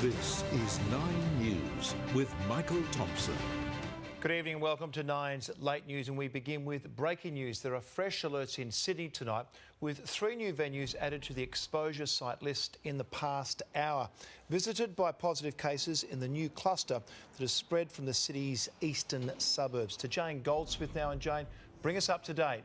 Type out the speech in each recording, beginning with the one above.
This is 9 News with Michael Thompson. Good evening and welcome to Nine's Late News, and we begin with breaking news. There are fresh alerts in Sydney tonight with 3 new venues added to the exposure site list in the past hour. Visited by positive cases in the new cluster that has spread from the city's eastern suburbs. To Jane Goldsmith now, and Jane, bring us up to date.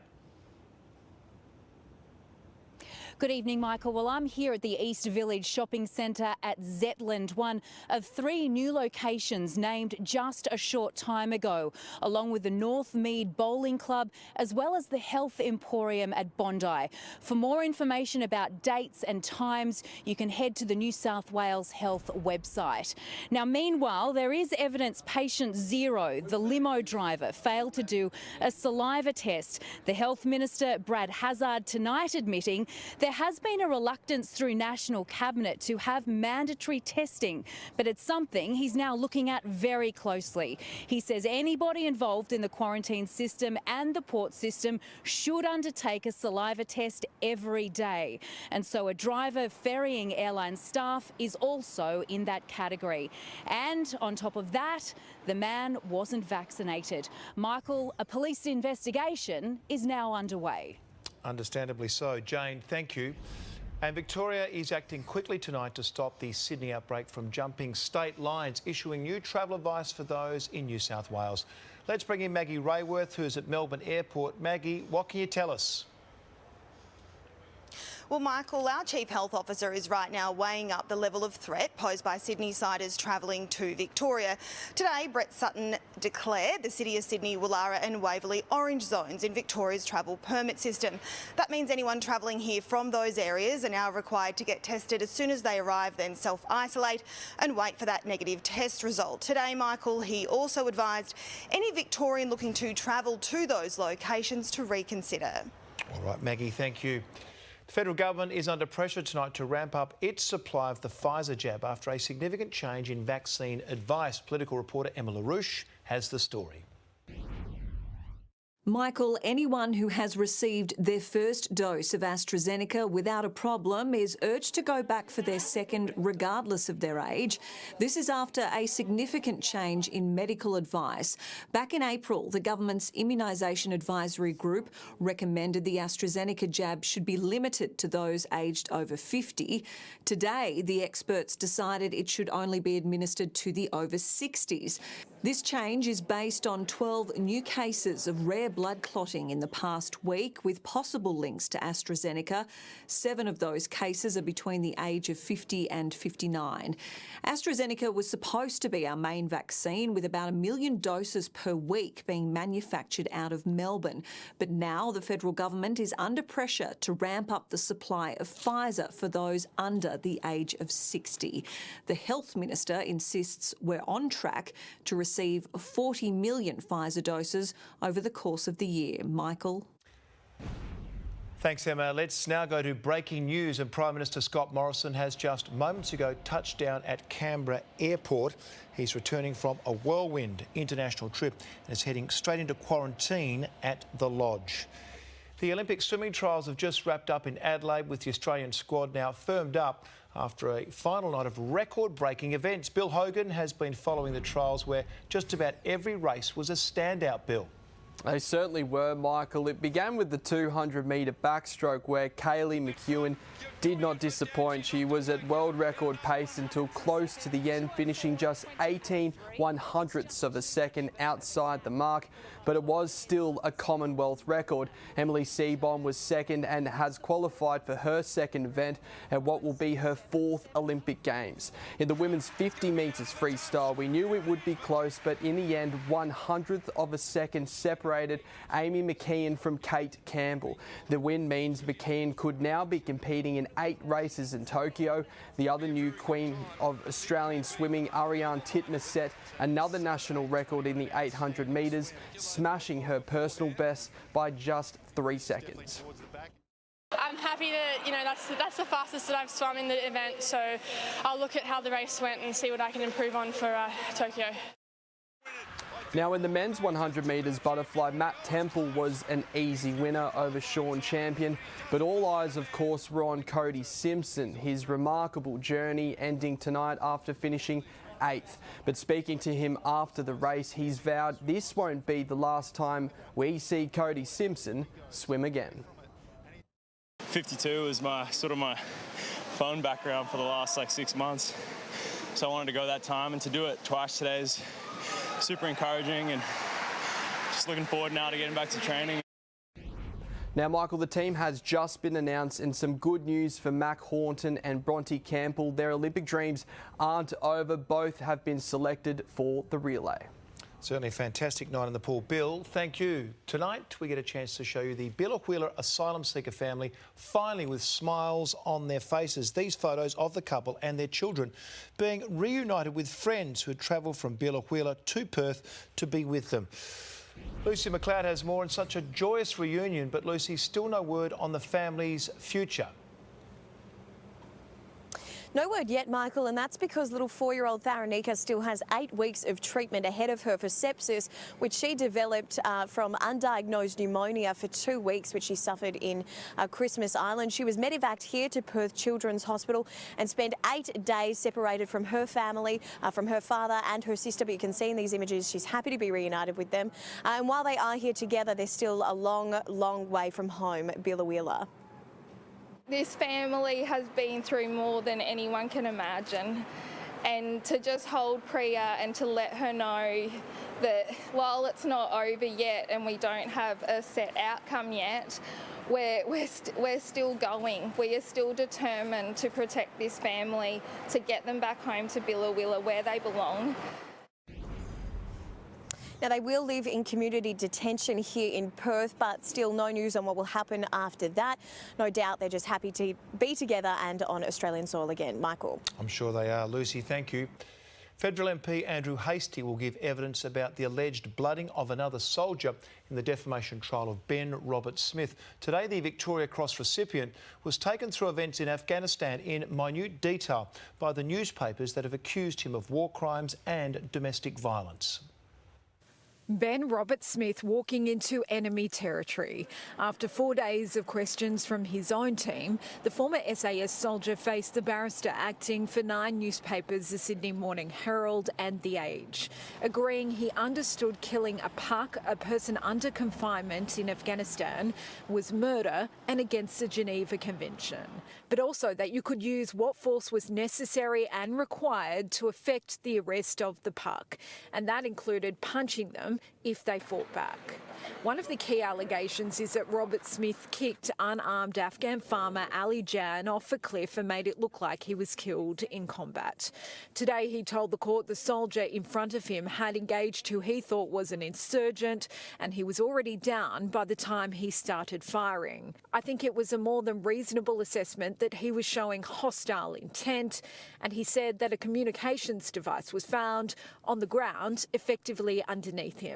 Good evening, Michael. Well, I'm here at the East Village Shopping Centre at Zetland, one of 3 new locations named just a short time ago, along with the North Mead Bowling Club, as well as the Health Emporium at Bondi. For more information about dates and times, you can head to the New South Wales Health website. Now, meanwhile, there is evidence patient 0, the limo driver, failed to do a saliva test. The Health Minister, Brad Hazzard, tonight admitting there has been a reluctance through National Cabinet to have mandatory testing, but it's something he's now looking at very closely. He says anybody involved in the quarantine system and the port system should undertake a saliva test every day. And so a driver ferrying airline staff is also in that category. And on top of that, the man wasn't vaccinated. Michael, a police investigation is now underway. Understandably so. Jane, thank you. And Victoria is acting quickly tonight to stop the Sydney outbreak from jumping state lines, issuing new travel advice for those in New South Wales. Let's bring in Maggie Rayworth, who's at Melbourne Airport. Maggie, what can you tell us? Well, Michael, our Chief Health Officer is right now weighing up the level of threat posed by Sydney-siders travelling to Victoria. Today, Brett Sutton declared the City of Sydney, Woollahra and Waverley orange zones in Victoria's travel permit system. That means anyone travelling here from those areas are now required to get tested as soon as they arrive, then self-isolate and wait for that negative test result. Today, Michael, he also advised any Victorian looking to travel to those locations to reconsider. All right, Maggie, thank you. The federal government is under pressure tonight to ramp up its supply of the Pfizer jab after a significant change in vaccine advice. Political reporter Emma LaRouche has the story. Michael, anyone who has received their first dose of AstraZeneca without a problem is urged to go back for their second regardless of their age. This is after a significant change in medical advice. Back in April, the government's Immunisation Advisory Group recommended the AstraZeneca jab should be limited to those aged over 50. Today, the experts decided it should only be administered to the over 60s. This change is based on 12 new cases of rare blood clotting in the past week with possible links to AstraZeneca. 7 of those cases are between the age of 50 and 59. AstraZeneca was supposed to be our main vaccine, with about 1 million doses per week being manufactured out of Melbourne. But now the federal government is under pressure to ramp up the supply of Pfizer for those under the age of 60. The Health Minister insists we're on track to receive 40 million Pfizer doses over the course of the year. Michael. Thanks, Emma. Let's now go to breaking news. And Prime Minister Scott Morrison has just moments ago touched down at Canberra Airport. He's returning from a whirlwind international trip and is heading straight into quarantine at the Lodge. The Olympic swimming trials have just wrapped up in Adelaide, with the Australian squad now firmed up after a final night of record-breaking events. Bill Hogan has been following the trials, where just about every race was a standout, Bill. They certainly were, Michael. It began with the 200-metre backstroke, where Kaylee McEwen did not disappoint. She was at world record pace until close to the end, finishing just 18/100ths of a second outside the mark, but it was still a Commonwealth record. Emily Seebohm was second and has qualified for her second event at what will be her 4th Olympic Games. In the women's 50 metres freestyle, we knew it would be close, but in the end, 100th of a second separated Amy McKeon from Kate Campbell. The win means McKeon could now be competing in 8 races in Tokyo. The other new queen of Australian swimming, Ariane Titmus, set another national record in the 800 metres, smashing her personal best by just 3 seconds. I'm happy that, that's the fastest that I've swum in the event, so I'll look at how the race went and see what I can improve on for Tokyo. Now in the men's 100 metres butterfly, Matt Temple was an easy winner over Sean Champion, but all eyes of course were on Cody Simpson, his remarkable journey ending tonight after finishing 8th. But speaking to him after the race, he's vowed this won't be the last time we see Cody Simpson swim again. 52 is my phone background for the last 6 months. So I wanted to go that time, and to do it twice today is super encouraging, and just looking forward now to getting back to training. Now, Michael, the team has just been announced, and some good news for Mac Hornton and Bronte Campbell. Their Olympic dreams aren't over. Both have been selected for the relay. Certainly a fantastic night in the pool. Bill, thank you. Tonight we get a chance to show you the Billa asylum seeker family, finally with smiles on their faces. These photos of the couple and their children being reunited with friends who had travelled from Billa to Perth to be with them. Lucy McLeod has more, and such a joyous reunion, but Lucy, still no word on the family's future. No word yet, Michael, and that's because little 4-year-old Tharanika still has 8 weeks of treatment ahead of her for sepsis, which she developed from undiagnosed pneumonia for 2 weeks, which she suffered in Christmas Island. She was medevaced here to Perth Children's Hospital and spent 8 days separated from her family, from her father and her sister. But you can see in these images she's happy to be reunited with them. And while they are here together, they're still a long, long way from home, Billa. This family has been through more than anyone can imagine, and to just hold Priya and to let her know that while it's not over yet and we don't have a set outcome yet, we're still going. We are still determined to protect this family, to get them back home to Billa where they belong. Now, they will live in community detention here in Perth, but still no news on what will happen after that. No doubt they're just happy to be together and on Australian soil again. Michael. I'm sure they are. Lucy, thank you. Federal MP Andrew Hastie will give evidence about the alleged blooding of another soldier in the defamation trial of Ben Robert Smith. Today, the Victoria Cross recipient was taken through events in Afghanistan in minute detail by the newspapers that have accused him of war crimes and domestic violence. Ben Robert Smith walking into enemy territory. After 4 days of questions from his own team, the former SAS soldier faced the barrister acting for 9 newspapers, the Sydney Morning Herald and The Age, agreeing he understood killing a PUC, a person under confinement in Afghanistan, was murder and against the Geneva Convention, but also that you could use what force was necessary and required to effect the arrest of the PUC, and that included punching them if they fought back. One of the key allegations is that Robert Smith kicked unarmed Afghan farmer Ali Jan off a cliff and made it look like he was killed in combat. Today he told the court the soldier in front of him had engaged who he thought was an insurgent, and he was already down by the time he started firing. I think it was a more than reasonable assessment that he was showing hostile intent, and he said that a communications device was found on the ground, effectively underneath him.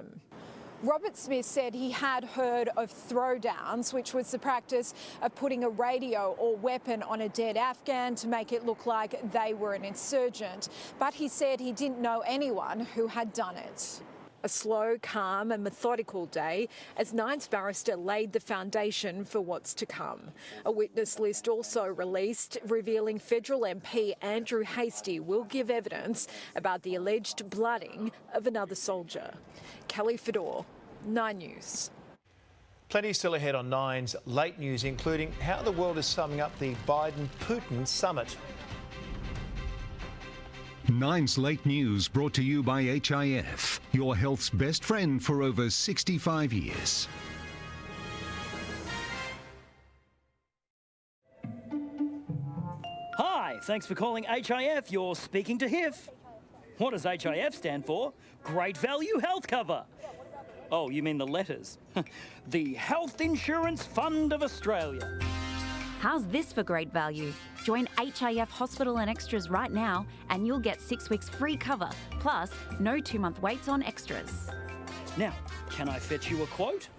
Robert Smith said he had heard of throwdowns, which was the practice of putting a radio or weapon on a dead Afghan to make it look like they were an insurgent. But he said he didn't know anyone who had done it. A slow, calm and methodical day as Nine's barrister laid the foundation for what's to come. A witness list also released revealing federal MP Andrew Hastie will give evidence about the alleged blooding of another soldier. Kelly Fedor, 9 News. Plenty still ahead on Nine's late news, including how the world is summing up the Biden-Putin summit. Nine's late news brought to you by HIF, your health's best friend for over 65 years. Hi, thanks for calling HIF. You're speaking to HIF. What does HIF stand for? Great Value Health Cover. Oh, you mean the letters. The Health Insurance Fund of Australia. How's this for great value? Join HIF Hospital and Extras right now and you'll get 6 weeks free cover, plus no 2-month waits on extras. Now, can I fetch you a quote?